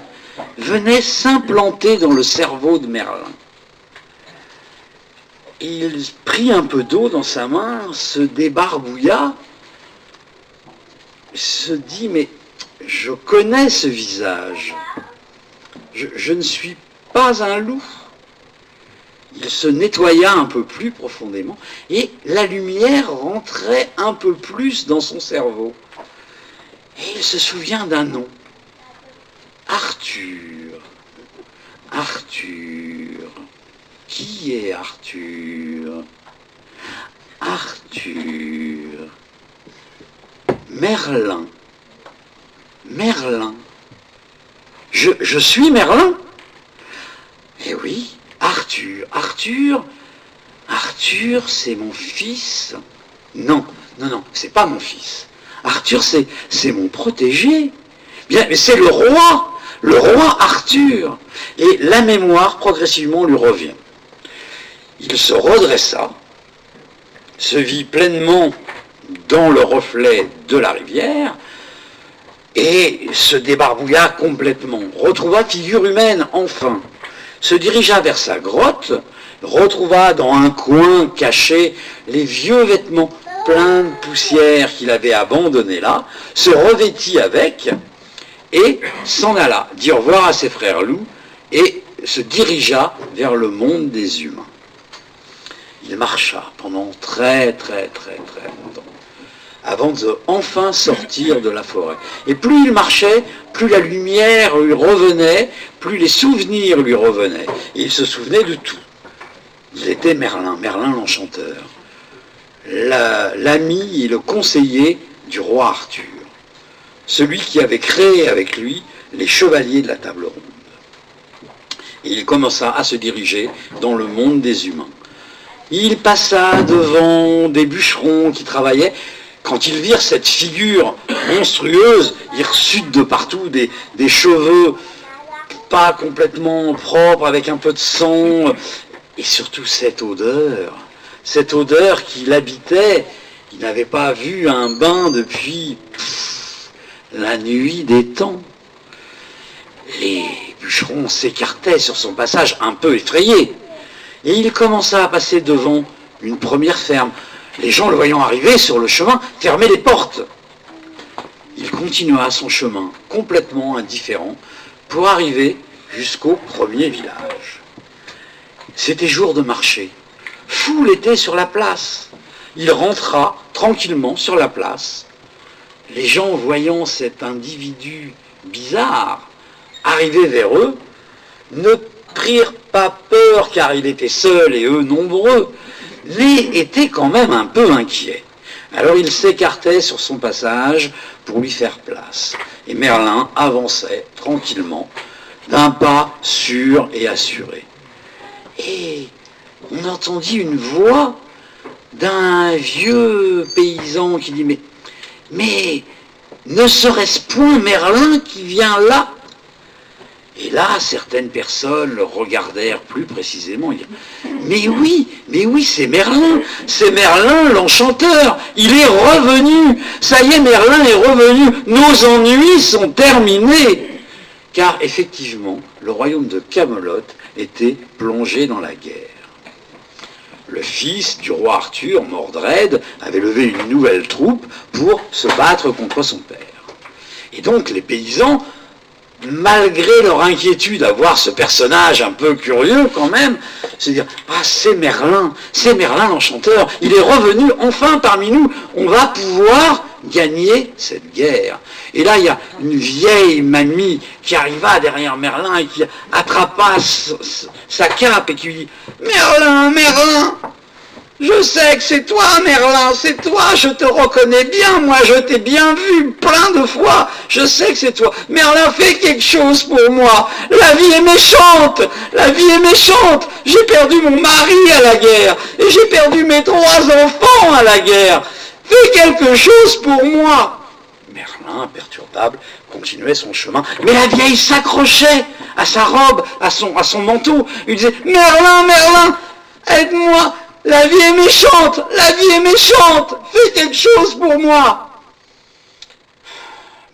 venait s'implanter dans le cerveau de Merlin. Il prit un peu d'eau dans sa main, se débarbouilla, se dit, mais je connais ce visage, je ne suis pas un loup. Il se nettoya un peu plus profondément et la lumière rentrait un peu plus dans son cerveau. Et il se souvient d'un nom. Arthur. Arthur. Qui est Arthur? Arthur. Merlin. Merlin. Je suis Merlin? Eh oui, Arthur. Arthur, c'est mon fils. Non, c'est pas mon fils. Arthur, c'est mon protégé. Bien, mais c'est le roi Arthur. Et la mémoire progressivement lui revient. Il se redressa, se vit pleinement dans le reflet de la rivière et se débarbouilla complètement. Retrouva figure humaine enfin. Se dirigea vers sa grotte, retrouva dans un coin caché les vieux vêtements pleins de poussière qu'il avait abandonnés là, se revêtit avec et s'en alla dire au revoir à ses frères loups et se dirigea vers le monde des humains. Il marcha pendant très longtemps avant de enfin sortir de la forêt. Et plus il marchait, plus la lumière lui revenait, plus les souvenirs lui revenaient. Et il se souvenait de tout. Il était Merlin l'enchanteur, l'ami et le conseiller du roi Arthur, celui qui avait créé avec lui les chevaliers de la table ronde. Et il commença à se diriger dans le monde des humains. Il passa devant des bûcherons qui travaillaient. Quand ils virent cette figure monstrueuse, hirsute de partout, des cheveux pas complètement propres, avec un peu de sang, et surtout cette odeur qui l'habitait. Il n'avait pas vu un bain depuis la nuit des temps. Les bûcherons s'écartaient sur son passage, un peu effrayés, et il commença à passer devant une première ferme. Les gens, le voyant arriver sur le chemin, fermaient les portes. Il continua son chemin, complètement indifférent, pour arriver jusqu'au premier village. C'était jour de marché. Foule était sur la place. Il rentra tranquillement sur la place. Les gens, voyant cet individu bizarre arriver vers eux, ne prirent pas peur car il était seul et eux nombreux, mais était quand même un peu inquiet. Alors il s'écartait sur son passage pour lui faire place. Et Merlin avançait tranquillement, d'un pas sûr et assuré. Et on entendit une voix d'un vieux paysan qui dit « Mais ne serait-ce point Merlin qui vient là ?» Et là, certaines personnes le regardèrent plus précisément et dirent « Mais oui, c'est Merlin l'enchanteur, il est revenu, ça y est, Merlin est revenu, nos ennuis sont terminés !» Car effectivement, le royaume de Camelot était plongé dans la guerre. Le fils du roi Arthur, Mordred, avait levé une nouvelle troupe pour se battre contre son père. Et donc les paysans, malgré leur inquiétude à voir ce personnage un peu curieux quand même, se dire « Ah, c'est Merlin l'enchanteur, il est revenu enfin parmi nous, on va pouvoir gagner cette guerre. » Et là, il y a une vieille mamie qui arriva derrière Merlin et qui attrapa sa cape et qui lui dit « Merlin !» Je sais que c'est toi, Merlin, c'est toi, je te reconnais bien, moi, je t'ai bien vu plein de fois, je sais que c'est toi. Merlin, fais quelque chose pour moi, la vie est méchante, la vie est méchante, j'ai perdu mon mari à la guerre, et j'ai perdu mes 3 enfants à la guerre, fais quelque chose pour moi. Merlin, imperturbable, continuait son chemin, mais la vieille s'accrochait à sa robe, à son manteau, il disait, Merlin, Merlin, aide-moi, la vie est méchante, la vie est méchante, fais quelque chose pour moi.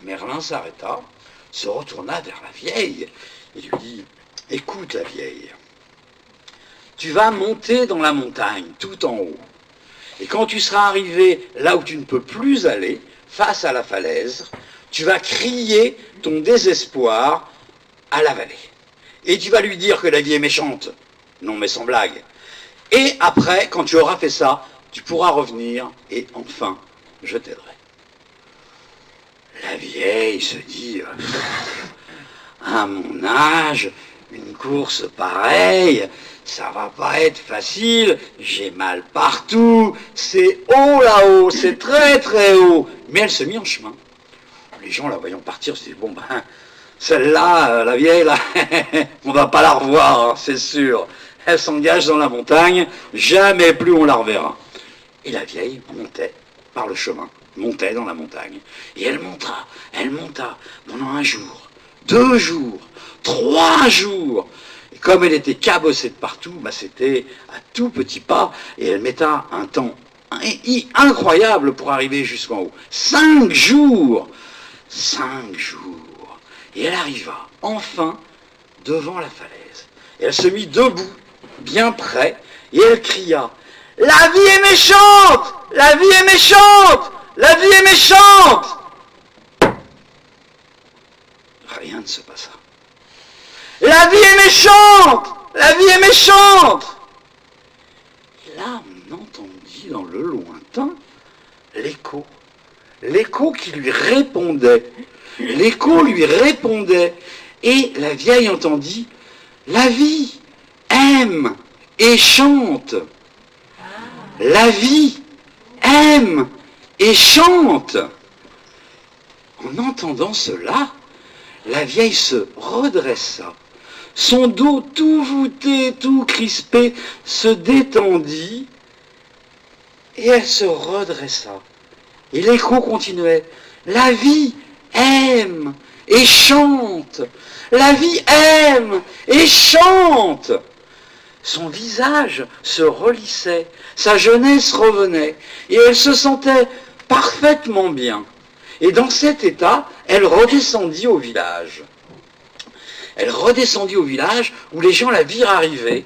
Merlin s'arrêta, se retourna vers la vieille et lui dit, écoute la vieille, tu vas monter dans la montagne, tout en haut, et quand tu seras arrivé là où tu ne peux plus aller, face à la falaise, tu vas crier ton désespoir à la vallée. Et tu vas lui dire que la vie est méchante, non mais sans blague. Et après, quand tu auras fait ça, tu pourras revenir et enfin, je t'aiderai. La vieille se dit, à mon âge, une course pareille, ça va pas être facile, j'ai mal partout, c'est haut là-haut, c'est très très haut. Mais elle se mit en chemin. Les gens la voyant partir se disent, bon ben, celle-là, la vieille là, on va pas la revoir, hein, c'est sûr. Elle s'engage dans la montagne, jamais plus on la reverra. Et la vieille montait par le chemin, montait dans la montagne. Et elle monta pendant 1 jour, 2 jours, 3 jours. Et comme elle était cabossée de partout, bah c'était à tout petit pas, et elle metta un temps incroyable pour arriver jusqu'en haut. 5 jours 5 jours. Et elle arriva enfin devant la falaise. Et elle se mit debout, bien près, et elle cria, « La vie est méchante! La vie est méchante! La vie est méchante !» Rien ne se passa. « La vie est méchante! La vie est méchante !» Et là, on entendit dans le lointain l'écho. L'écho qui lui répondait. L'écho lui répondait. Et la vieille entendit, « La vie aime et chante. La vie aime et chante. » En entendant cela, la vieille se redressa. Son dos tout voûté, tout crispé, se détendit et elle se redressa. Et l'écho continuait. La vie aime et chante. La vie aime et chante. Son visage se relissait, sa jeunesse revenait, et elle se sentait parfaitement bien. Et dans cet état, elle redescendit au village. Elle redescendit au village où les gens la virent arriver.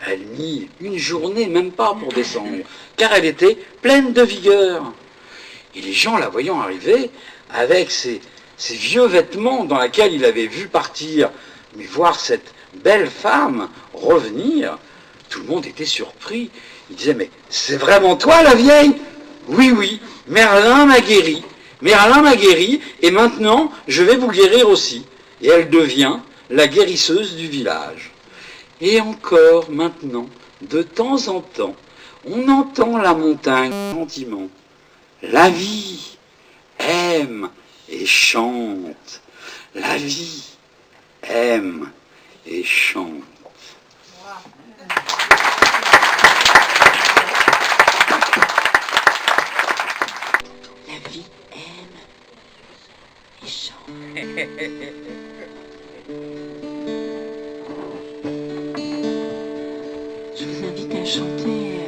Elle mit 1 journée, même pas pour descendre, car elle était pleine de vigueur. Et les gens la voyant arriver, avec ses vieux vêtements dans lesquels il avait vu partir, mais voir cette belle femme revenir, tout le monde était surpris. Il disait, mais c'est vraiment toi la vieille? Oui, oui, Merlin m'a guéri. Merlin m'a guéri, et maintenant, je vais vous guérir aussi. Et elle devient la guérisseuse du village. Et encore maintenant, de temps en temps, on entend la montagne gentiment. La vie aime et chante. La vie aime et chante. La vie aime et chante. Je vous invite à chanter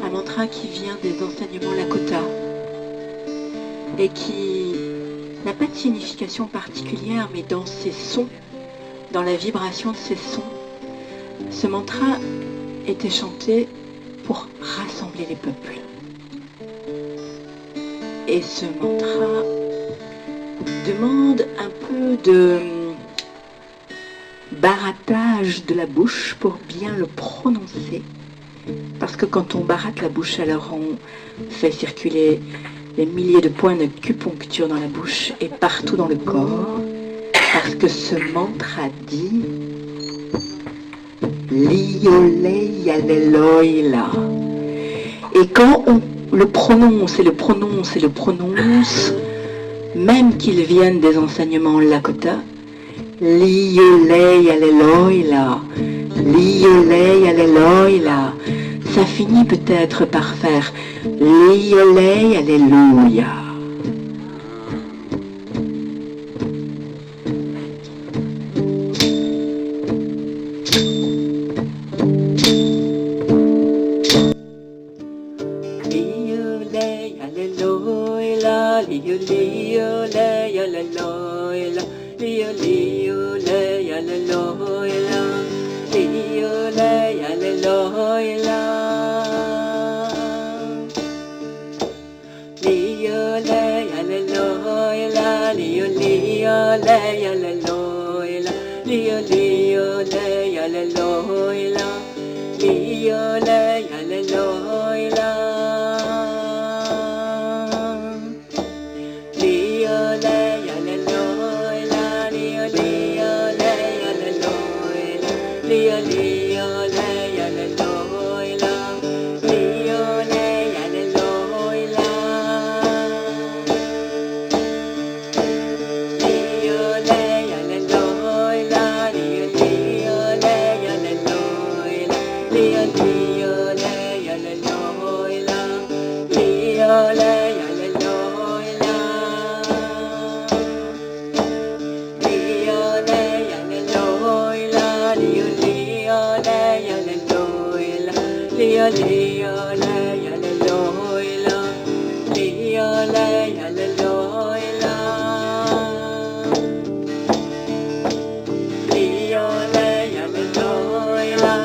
un mantra qui vient des enseignements Lakota et qui n'a pas de signification particulière, mais dans ses sons, dans la vibration de ses sons, ce mantra était chanté pour rassembler les peuples. Et ce mantra demande un peu de barattage de la bouche pour bien le prononcer. Parce que quand on baratte la bouche, alors on fait circuler des milliers de points d'acupuncture dans la bouche et partout dans le corps. Parce que ce mantra dit « Liolei aleloila. Et quand on le prononce et le prononce et le prononce, même qu'il vienne des enseignements Lakota, Liolei aleloila, Liolei aleloila, ça finit peut-être par faire Liolei alléluia. Liolei alléluia, liolei alléluia, liolei alléluia, liolei alléluia. Liolei alléluia, liolei alléluia, liolei alléluia, liolei alléluia. Liolei alléluia, liolei alléluia, liolei alléluia, liolei alléluia. Liolei alléluia,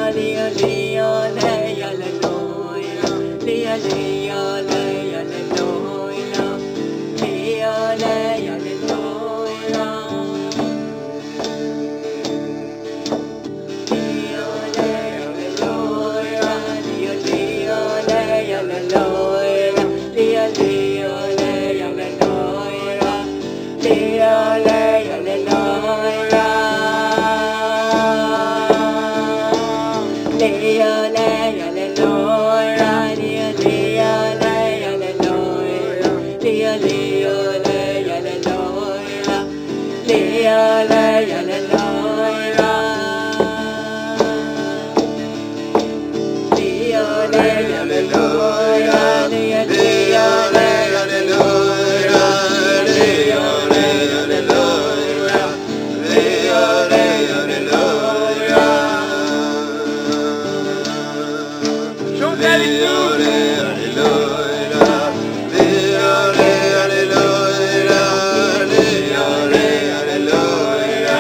liolei alléluia, liolei alléluia, liolei alléluia. Liolei alléluia, liolei alléluia, liolei alléluia, liolei alléluia. Liolei alléluia, liolei alléluia, liolei alléluia, liolei alléluia.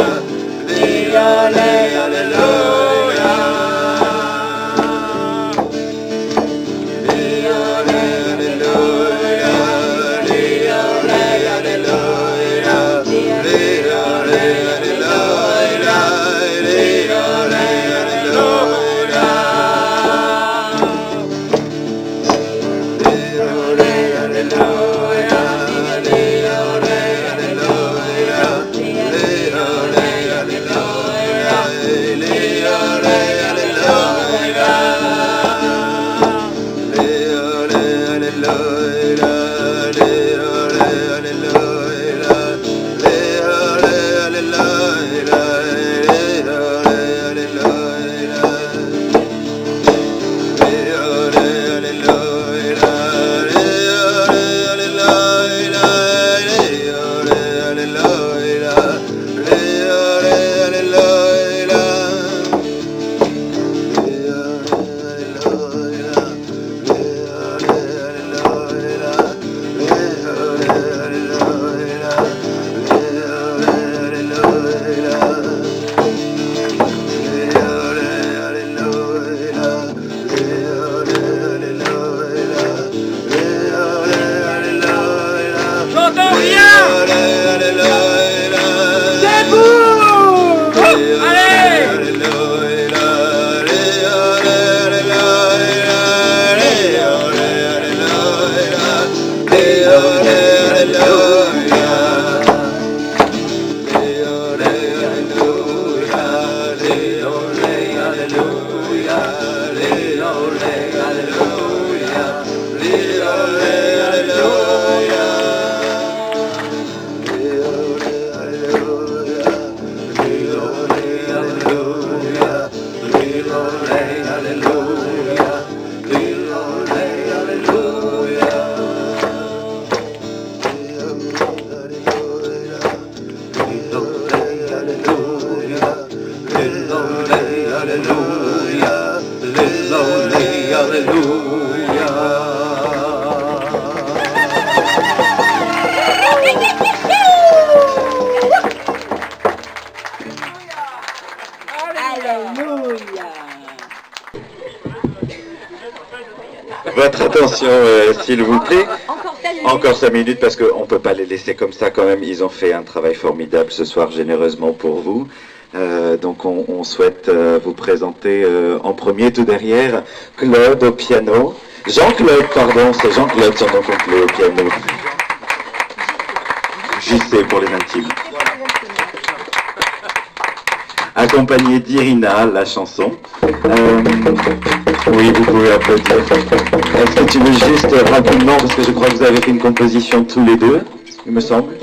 attention, s'il vous plaît. Encore 5 minutes parce qu'on ne peut pas les laisser comme ça quand même. Ils ont fait un travail formidable ce soir, généreusement pour vous. Donc on souhaite vous présenter en premier, tout derrière, Claude au piano. Jean-Claude, pardon, c'est Jean-Claude, son nom complet au piano. JC pour les intimes. Accompagné d'Irina, la chanson. Oui, vous pouvez applaudir. Est-ce que tu veux juste rapidement, parce que je crois que vous avez fait une composition tous les deux, il me semble.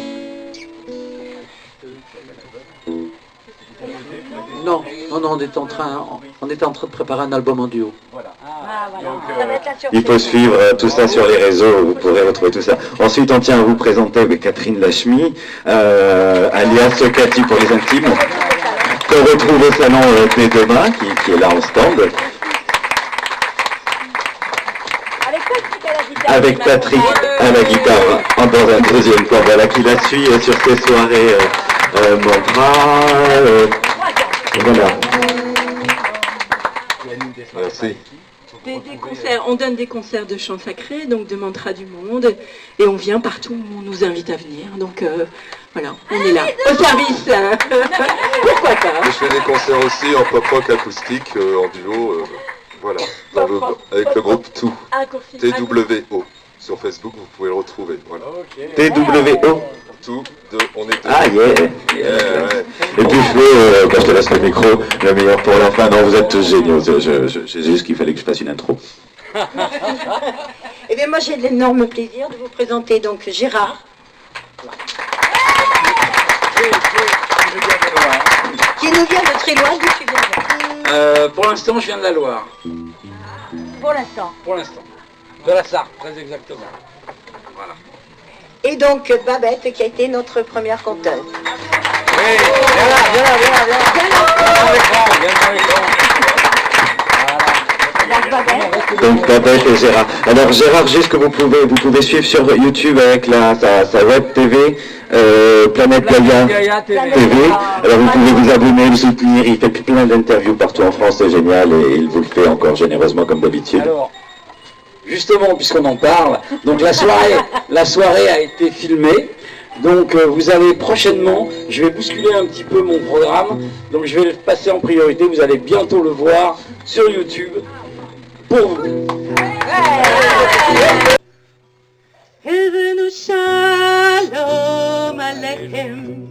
Non, on était en train de préparer un album en duo. Il faut suivre tout ça sur les réseaux, vous pourrez retrouver tout ça. Ensuite, on tient à vous présenter Catherine Lachmi, alias Cathy pour les intimes, qu'on retrouve au salon dès demain, qui est là en stand. Avec Patrick à la guitare, dans un deuxième temps, voilà, qui la suit sur ces soirées voilà. Merci. Des concerts, on donne des concerts de chant sacré, donc de mantra du monde, et on vient partout où on nous invite à venir. Donc voilà, on est là, au service. Pourquoi pas. Je fais des concerts aussi en pop-rock acoustique, en duo, voilà, avec le groupe TWO. TWO. Sur Facebook, vous pouvez le retrouver. Voilà. TWO. Tout, on est deux. Ah yeah, ouais. Et puis je te laisse le micro, le meilleur pour la fin. Non, vous êtes tous géniaux. J'ai juste qu'il fallait que je fasse une intro. Eh bien moi j'ai l'énorme plaisir de vous présenter donc Gérard. Qui nous vient de très loin, d'où tu viens? Pour l'instant, je viens de la Loire. Pour l'instant. Pour l'instant. De la Sarthe, très exactement. Voilà. Et donc Babette qui a été notre première conteuse. Oui, viens là. Donc Babette et Gérard. Alors Gérard, juste que vous pouvez suivre sur YouTube avec sa web TV, Planète Gaïa TV. Alors vous pouvez vous abonner, le soutenir, il fait plein d'interviews partout en France, c'est génial et il vous le fait encore généreusement comme d'habitude. Alors, justement, puisqu'on en parle, donc la soirée a été filmée. Donc vous allez prochainement, je vais bousculer un petit peu mon programme, donc je vais le passer en priorité, vous allez bientôt le voir sur YouTube pour vous. Heaven Shalom Aleichem,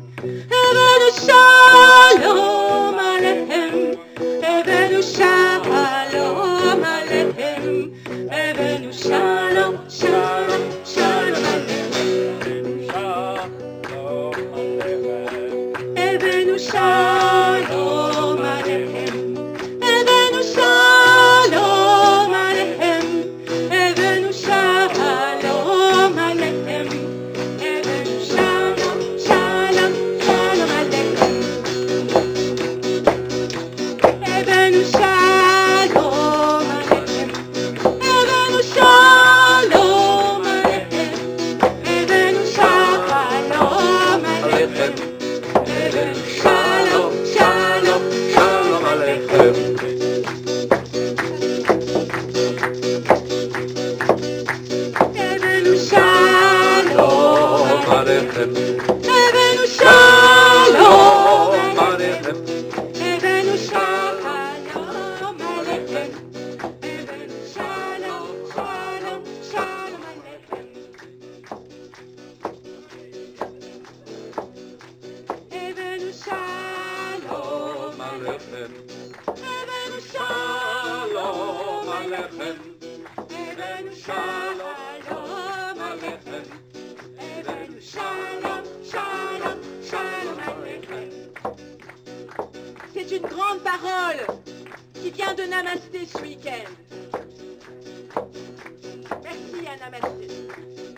Heaven Shalom Aleichem, Heaven Shalom Aleichem, Heaven Shalom, Shalom, Shalom Aleichem, Heaven Shalom Aleichem, Heaven Shalom Aleichem, Heaven Shalom Aleichem, Heaven Shalom, Shalom, Shalom Aleichem, Heaven Shalom Aleichem, Heaven Shalom Aleichem, Heaven Shalom Aleichem, Heaven Shalom, Shalom, Shalom Aleichem. Heaven Shalom Aleichem, Heaven Shalom Aleichem, Heaven Shalom Aleichem, Heaven Shalom, Shalom, Shalom Aleichem, Heaven Shalom Aleichem, Heaven Shalom Aleichem, Heaven Shalom Aleichem, Heaven Shalom, Shalom, Shalom Aleichem. C'est une grande parole qui vient de Namasté ce week-end. Merci à Namasté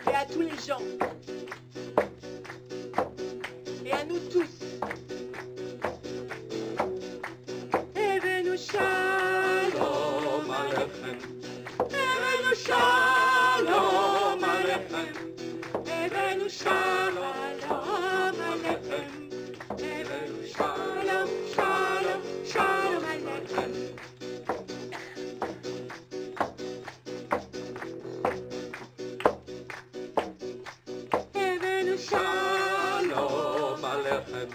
et à tous les gens et à nous tous. Heaven Shalom Aleichem, Heaven Shalom Aleichem, Heaven Shalom Aleichem, Heaven Shalom, Shalom, Shalom Aleichem. FM.